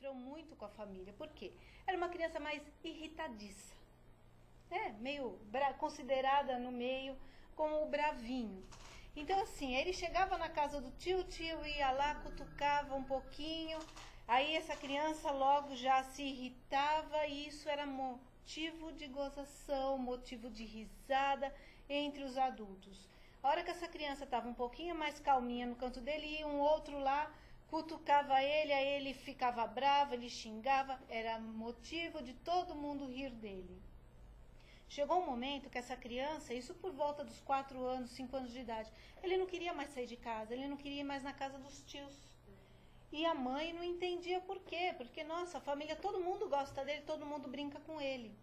sofreu muito com a família. Por quê? Era uma criança mais irritadiça, meio considerada no meio como o bravinho. Então, assim, ele chegava na casa do tio, o tio ia lá, cutucava um pouquinho, aí essa criança logo já se irritava e isso era motivo de gozação, motivo de risada entre os adultos. A hora que essa criança estava um pouquinho mais calminha no canto dele, ia um outro lá, cutucava ele, aí ele ficava bravo, ele xingava, era motivo de todo mundo rir dele. Chegou um momento que essa criança, isso por volta dos 4 anos, 5 anos de idade, ele não queria mais sair de casa, ele não queria ir mais na casa dos tios. E a mãe não entendia por quê, porque, nossa, a família, todo mundo gosta dele, todo mundo brinca com ele.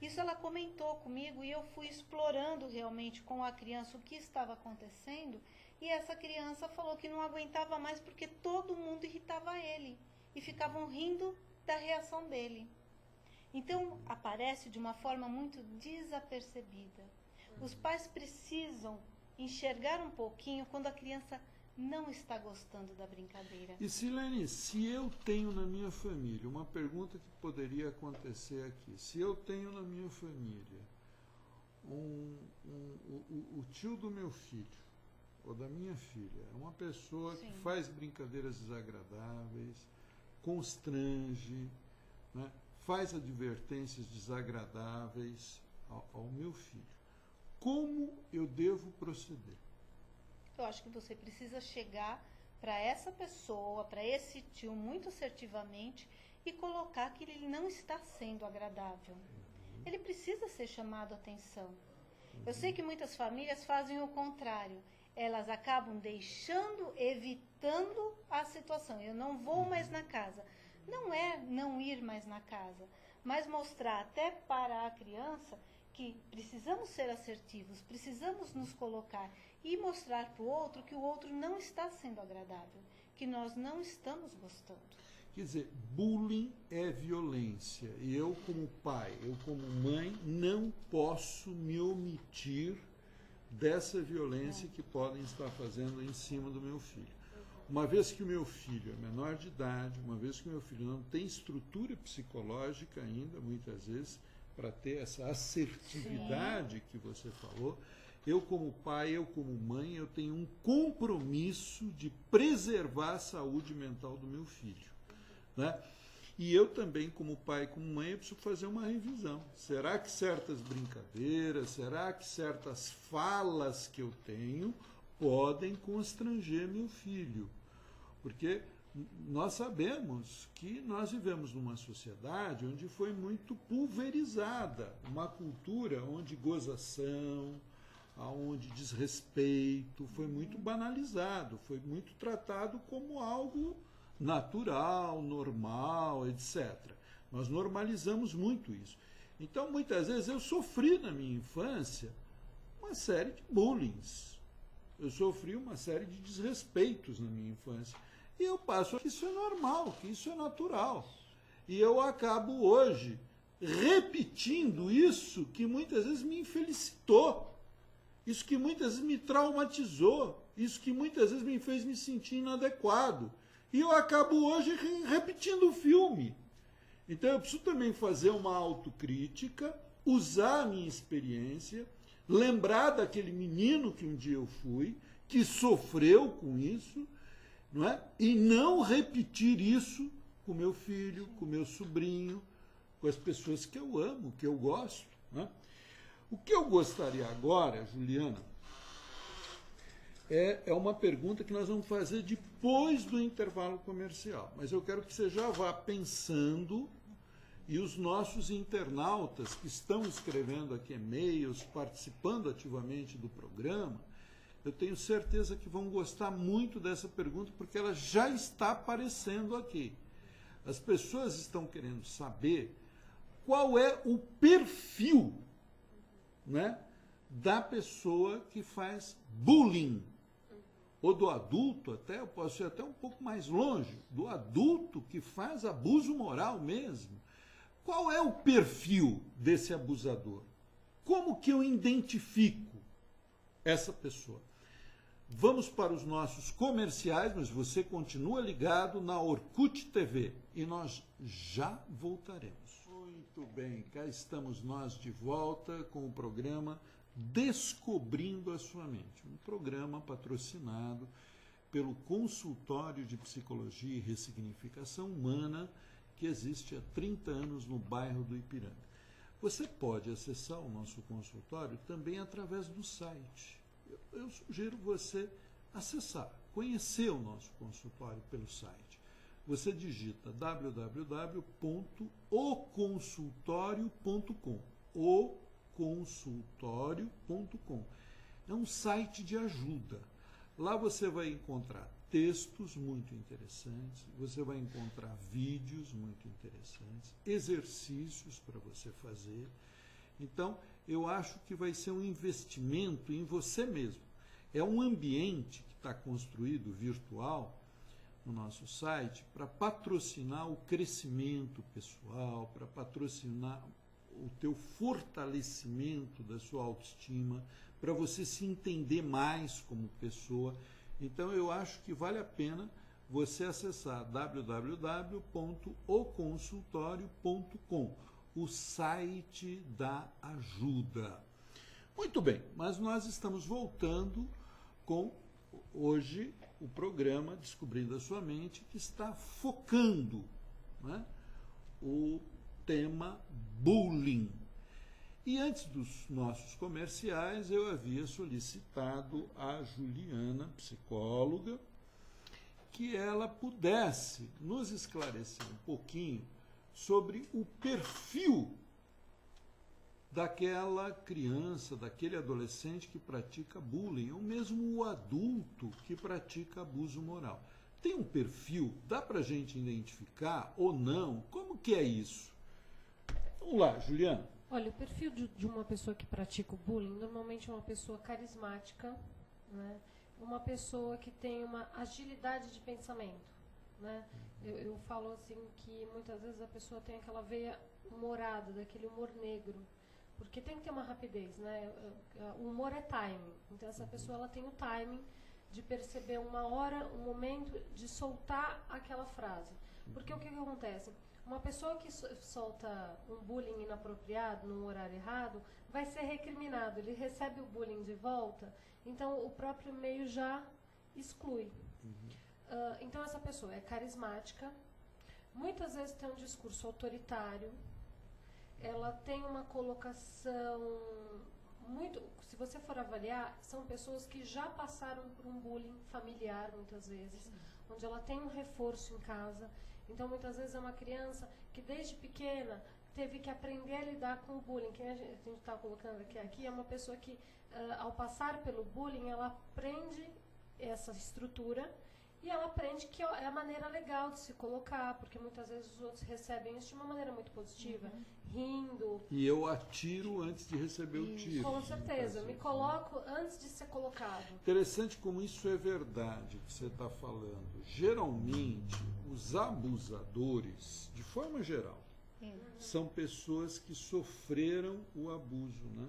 Isso ela comentou comigo e eu fui explorando realmente com a criança o que estava acontecendo, e essa criança falou que não aguentava mais porque todo mundo irritava ele e ficavam rindo da reação dele. Então, aparece de uma forma muito desapercebida. Os pais precisam enxergar um pouquinho quando a criança não está gostando da brincadeira. E Silene, se eu tenho na minha família, uma pergunta que poderia acontecer aqui, se eu tenho na minha família o tio do meu filho, ou da minha filha, é uma pessoa Sim. que faz brincadeiras desagradáveis, constrange, né? Faz advertências desagradáveis ao meu filho. Como eu devo proceder? Eu acho que você precisa chegar para essa pessoa, para esse tio, muito assertivamente e colocar que ele não está sendo agradável. Ele precisa ser chamado a atenção. Eu sei que muitas famílias fazem o contrário. Elas acabam deixando, evitando a situação. Eu não vou mais na casa. Não é não ir mais na casa, mas mostrar até para a criança que precisamos ser assertivos, precisamos nos colocar e mostrar para o outro que o outro não está sendo agradável, que nós não estamos gostando. Quer dizer, bullying é violência. E eu, como pai, eu, como mãe, não posso me omitir dessa violência que podem estar fazendo em cima do meu filho. Uma vez que o meu filho é menor de idade, uma vez que o meu filho não tem estrutura psicológica ainda, muitas vezes, para ter essa assertividade que você falou, eu como pai, eu como mãe, eu tenho um compromisso de preservar a saúde mental do meu filho, né? E eu também, como pai e como mãe, eu preciso fazer uma revisão. Será que certas brincadeiras, será que certas falas que eu tenho podem constranger meu filho? Porque nós sabemos que nós vivemos numa sociedade onde foi muito pulverizada, uma cultura onde gozação, onde desrespeito foi muito banalizado, foi muito tratado como algo natural, normal, etc. Nós normalizamos muito isso. Então, muitas vezes, eu sofri na minha infância uma série de bullying. Eu sofri uma série de desrespeitos na minha infância. E eu passo que isso é normal, que isso é natural. E eu acabo hoje repetindo isso que muitas vezes me infelicitou, isso que muitas vezes me traumatizou, isso que muitas vezes me fez me sentir inadequado. E eu acabo hoje repetindo o filme. Então eu preciso também fazer uma autocrítica, usar a minha experiência, lembrar daquele menino que um dia eu fui, que sofreu com isso, não é? E não repetir isso com meu filho, com meu sobrinho, com as pessoas que eu amo, que eu gosto. Não é? O que eu gostaria agora, Juliana, é uma pergunta que nós vamos fazer depois do intervalo comercial. Mas eu quero que você já vá pensando, e os nossos internautas que estão escrevendo aqui e-mails, participando ativamente do programa, eu tenho certeza que vão gostar muito dessa pergunta, porque ela já está aparecendo aqui. As pessoas estão querendo saber qual é o perfil, né, da pessoa que faz bullying. Ou do adulto, até, eu posso ir até um pouco mais longe, do adulto que faz abuso moral mesmo. Qual é o perfil desse abusador? Como que eu identifico essa pessoa? Vamos para os nossos comerciais, mas você continua ligado na Orkut TV e nós já voltaremos. Muito bem, cá estamos nós de volta com o programa Descobrindo a Sua Mente, um programa patrocinado pelo Consultório de Psicologia e Ressignificação Humana, que existe há 30 anos no bairro do Ipiranga. Você pode acessar o nosso consultório também através do site. Eu sugiro você acessar, conhecer o nosso consultório pelo site. Você digita www.oconsultorio.com oconsultorio.com. É um site de ajuda. Lá você vai encontrar textos muito interessantes, você vai encontrar vídeos muito interessantes, exercícios para você fazer. Então, eu acho que vai ser um investimento em você mesmo. É um ambiente que está construído virtual no nosso site para patrocinar o crescimento pessoal, para patrocinar o teu fortalecimento da sua autoestima, para você se entender mais como pessoa. Então, eu acho que vale a pena você acessar www.oconsultorio.com, o site da ajuda. Muito bem, mas nós estamos voltando com, hoje, o programa Descobrindo a Sua Mente, que está focando, né, o tema bullying. E antes dos nossos comerciais, eu havia solicitado à Juliana, psicóloga, que ela pudesse nos esclarecer um pouquinho sobre o perfil daquela criança, daquele adolescente que pratica bullying, ou mesmo o adulto que pratica abuso moral. Tem um perfil? Dá para a gente identificar ou não? Como que é isso? Vamos lá, Juliana. Olha, o perfil de uma pessoa que pratica o bullying normalmente é uma pessoa carismática, né? Uma pessoa que tem uma agilidade de pensamento, né? Eu falo assim que muitas vezes a pessoa tem aquela veia humorada, daquele humor negro, porque tem que ter uma rapidez, né? O humor é timing, então essa pessoa ela tem o timing de perceber uma hora, um momento de soltar aquela frase. Porque o que acontece? Uma pessoa que solta um bullying inapropriado num horário errado vai ser recriminado, ele recebe o bullying de volta, então o próprio meio já exclui. Então essa pessoa é carismática, muitas vezes tem um discurso autoritário, ela tem uma colocação muito... Se você for avaliar, são pessoas que já passaram por um bullying familiar, muitas vezes, onde ela tem um reforço em casa. Então, muitas vezes é uma criança que desde pequena teve que aprender a lidar com o bullying. Quem a gente está colocando aqui é uma pessoa que, ao passar pelo bullying, ela aprende essa estrutura e ela aprende que é a maneira legal de se colocar, porque muitas vezes os outros recebem isso de uma maneira muito positiva, rindo. E eu atiro antes de receber o tiro. Com certeza, eu me coloco antes de ser colocado. Interessante como isso é verdade, que você está falando. Geralmente, os abusadores, de forma geral, são pessoas que sofreram o abuso, né?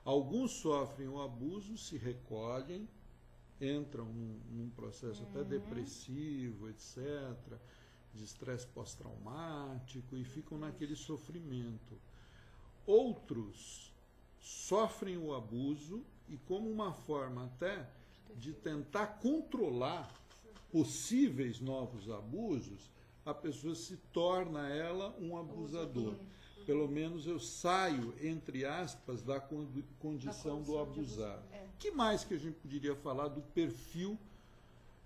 Alguns sofrem o abuso, se recolhem, entram num processo até depressivo, etc., de estresse pós-traumático e ficam naquele sofrimento. Outros sofrem o abuso e, como uma forma até de tentar controlar possíveis novos abusos, a pessoa se torna ela um abusador. Pelo menos eu saio, entre aspas, da condição do abusado. O que mais que a gente poderia falar do perfil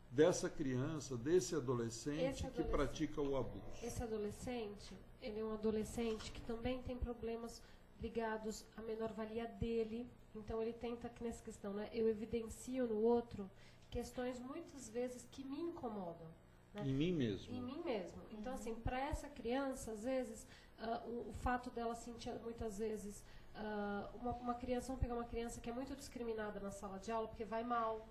dessa criança, desse adolescente que pratica o abuso? Esse adolescente, ele é um adolescente que também tem problemas ligados à menor-valia dele. Então ele tenta, aqui nessa questão, né, eu evidencio no outro questões muitas vezes que me incomodam. Né? Em mim mesmo. Em mim mesmo. Então, assim, para essa criança, às vezes, o fato dela sentir, muitas vezes, uma criança, vamos pegar uma criança que é muito discriminada na sala de aula porque vai mal,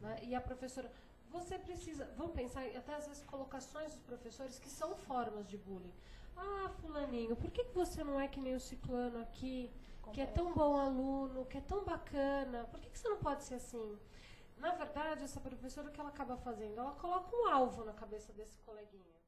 né? E a professora, você precisa, vamos pensar até às vezes colocações dos professores que são formas de bullying. Ah, fulaninho, por que você não é que nem o ciclano aqui, que é tão bom aluno, que é tão bacana, por que você não pode ser assim? Na verdade, essa professora, o que ela acaba fazendo? Ela coloca um alvo na cabeça desse coleguinha.